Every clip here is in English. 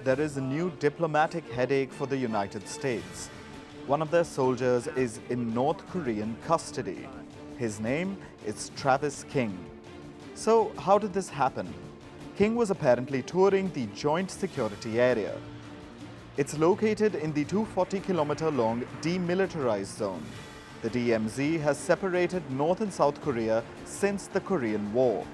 there is a new diplomatic headache for the United States. One of their soldiers is in North Korean custody. His name is Travis King. So, how did this happen? King was apparently touring the Joint Security Area. It's located in the 240-kilometer-long demilitarized zone. The DMZ has separated North and South Korea since the Korean War.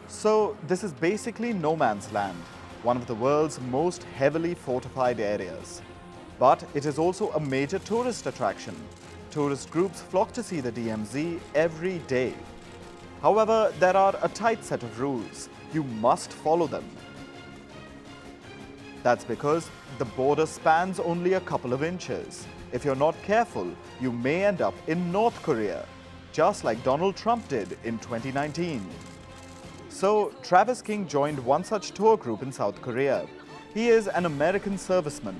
So, this is basically no man's land, one of the world's most heavily fortified areas. But it is also a major tourist attraction. Tourist groups flock to see the DMZ every day. However, there are a tight set of rules. You must follow them. That's because the border spans only a couple of inches. If you're not careful, you may end up in North Korea, just like Donald Trump did in 2019. So, Travis King joined one such tour group in South Korea. He is an American serviceman.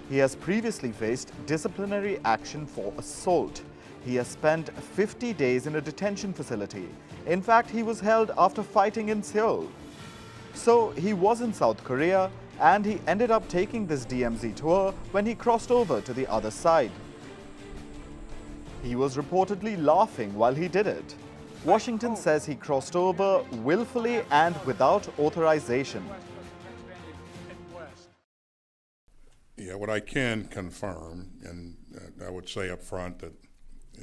He has previously faced disciplinary action for assault. He has spent 50 days in a detention facility. In fact, he was held after fighting in Seoul. So, he was in South Korea, and he ended up taking this DMZ tour when he crossed over to the other side. He was reportedly laughing while he did it. Washington says he crossed over willfully and without authorization. Yeah, what I can confirm, and I would say up front that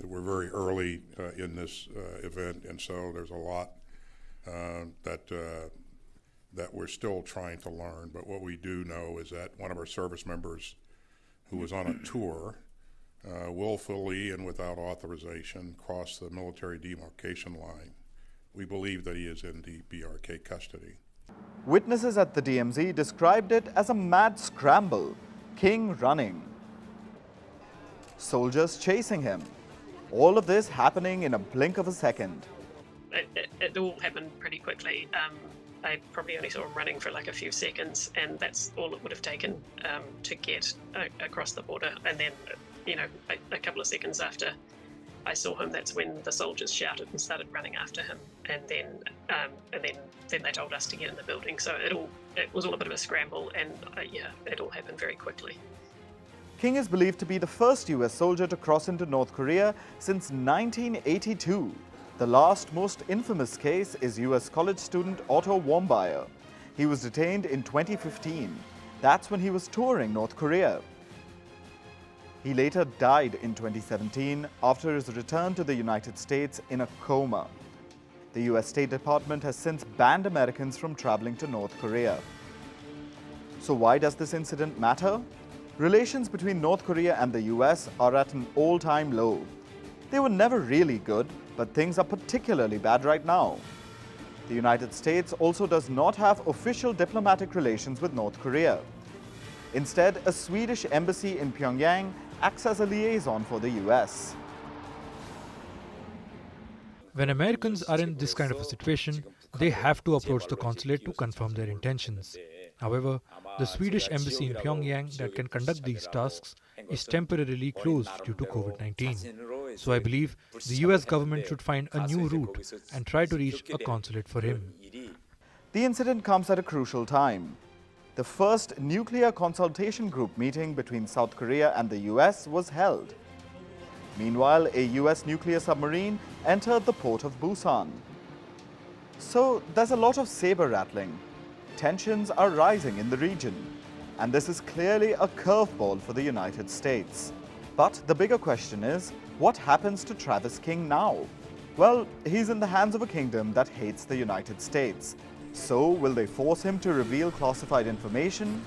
we're very early in this event, and so there's a lot that we're still trying to learn. But what we do know is that one of our service members who was on a tour willfully and without authorization crossed the military demarcation line. We believe that he is in the BRK custody. Witnesses at the DMZ described it as a mad scramble. King running, soldiers chasing him. All of this happening in a blink of a second. It all happened pretty quickly. I probably only saw him running for like a few seconds, and that's all it would have taken to get across the border. And then, a couple of seconds after I saw him, that's when the soldiers shouted and started running after him. And then they told us to get in the building. So it was all a bit of a scramble, and it all happened very quickly. King is believed to be the first US soldier to cross into North Korea since 1982. The last most infamous case is US college student Otto Warmbier. He was detained in 2015. That's when he was touring North Korea. He later died in 2017 after his return to the United States in a coma. The US State Department has since banned Americans from traveling to North Korea. So why does this incident matter? Relations between North Korea and the US are at an all-time low. They were never really good, but things are particularly bad right now. The United States also does not have official diplomatic relations with North Korea. Instead, a Swedish embassy in Pyongyang acts as a liaison for the US. When Americans are in this kind of a situation, they have to approach the consulate to confirm their intentions. However, the Swedish embassy in Pyongyang that can conduct these tasks is temporarily closed due to COVID-19. So I believe the US government should find a new route and try to reach a consulate for him. The incident comes at a crucial time. The first nuclear consultation group meeting between South Korea and the US was held. Meanwhile, a US nuclear submarine entered the port of Busan. So there's a lot of saber rattling. Tensions are rising in the region, and this is clearly a curveball for the United States. But the bigger question is, what happens to Travis King now? Well, he's in the hands of a kingdom that hates the United States. So, will they force him to reveal classified information?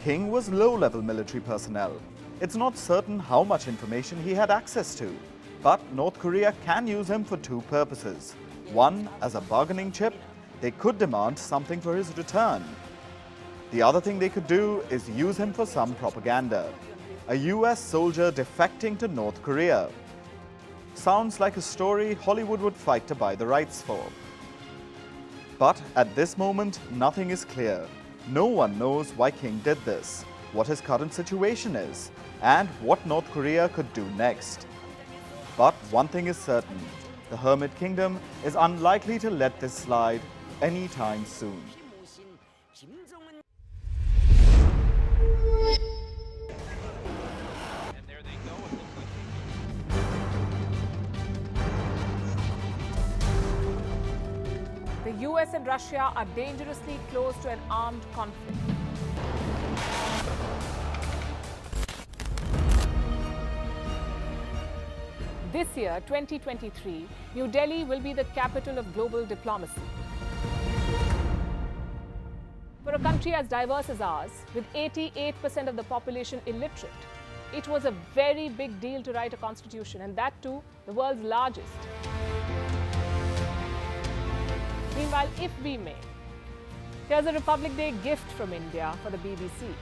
King was low-level military personnel. It's not certain how much information he had access to. But North Korea can use him for two purposes. One, as a bargaining chip. They could demand something for his return. The other thing they could do is use him for some propaganda. A US soldier defecting to North Korea. Sounds like a story Hollywood would fight to buy the rights for. But at this moment, nothing is clear. No one knows why King did this, what his current situation is, and what North Korea could do next. But one thing is certain, the Hermit Kingdom is unlikely to let this slide anytime soon. US and Russia are dangerously close to an armed conflict. This year, 2023, New Delhi will be the capital of global diplomacy. For a country as diverse as ours, with 88% of the population illiterate, it was a very big deal to write a constitution, and that too, the world's largest. Meanwhile, if we may, here's a Republic Day gift from India for the BBC.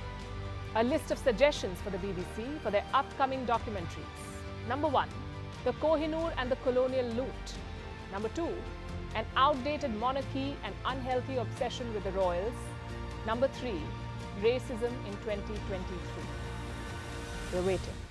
A list of suggestions for the BBC for their upcoming documentaries. Number 1, the Kohinoor and the colonial loot. Number 2, an outdated monarchy and unhealthy obsession with the royals. Number 3, racism in 2023. We're waiting.